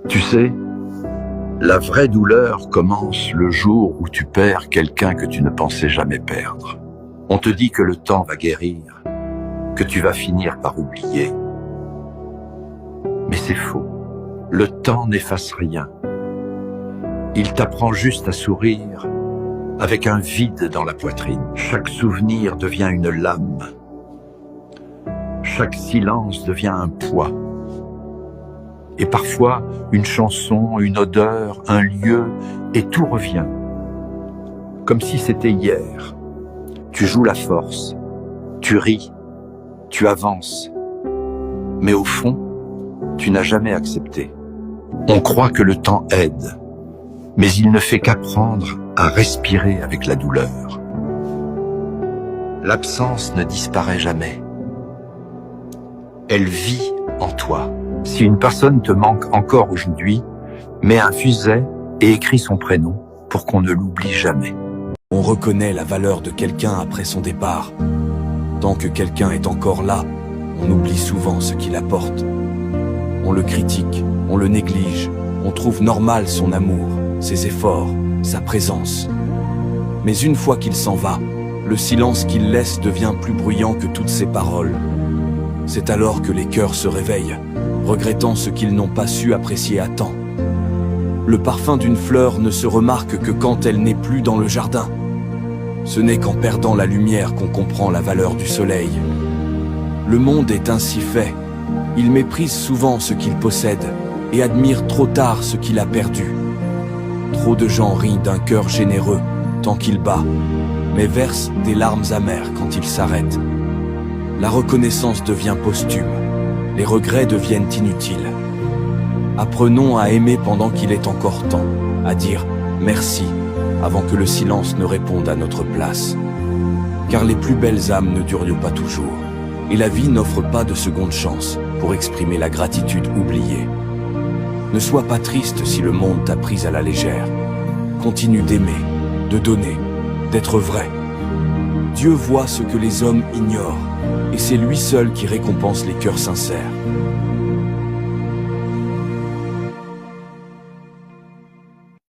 Tu sais, la vraie douleur commence le jour où tu perds quelqu'un que tu ne pensais jamais perdre. On te dit que le temps va guérir, que tu vas finir par oublier. Mais c'est faux. Le temps n'efface rien. Il t'apprend juste à sourire avec un vide dans la poitrine. Chaque souvenir devient une lame. Chaque silence devient un poids. Et parfois, une chanson, une odeur, un lieu, et tout revient. Comme si c'était hier. Tu joues la force, tu ris, tu avances. Mais au fond, tu n'as jamais accepté. On croit que le temps aide, mais il ne fait qu'apprendre à respirer avec la douleur. L'absence ne disparaît jamais. Elle vit en toi. Si une personne te manque encore aujourd'hui, mets un fuset et écris son prénom pour qu'on ne l'oublie jamais. On reconnaît la valeur de quelqu'un après son départ. Tant que quelqu'un est encore là, on oublie souvent ce qu'il apporte. On le critique, on le néglige, on trouve normal son amour, ses efforts, sa présence. Mais une fois qu'il s'en va, le silence qu'il laisse devient plus bruyant que toutes ses paroles. C'est alors que les cœurs se réveillent, regrettant ce qu'ils n'ont pas su apprécier à temps. Le parfum d'une fleur ne se remarque que quand elle n'est plus dans le jardin. Ce n'est qu'en perdant la lumière qu'on comprend la valeur du soleil. Le monde est ainsi fait. Il méprise souvent ce qu'il possède et admire trop tard ce qu'il a perdu. Trop de gens rient d'un cœur généreux tant qu'il bat, mais versent des larmes amères quand il s'arrête. La reconnaissance devient posthume. Les regrets deviennent inutiles. Apprenons à aimer pendant qu'il est encore temps, à dire merci avant que le silence ne réponde à notre place. Car les plus belles âmes ne durent pas toujours, et la vie n'offre pas de seconde chance pour exprimer la gratitude oubliée. Ne sois pas triste si le monde t'a prise à la légère. Continue d'aimer, de donner, d'être vrai. Dieu voit ce que les hommes ignorent, et c'est lui seul qui récompense les cœurs sincères.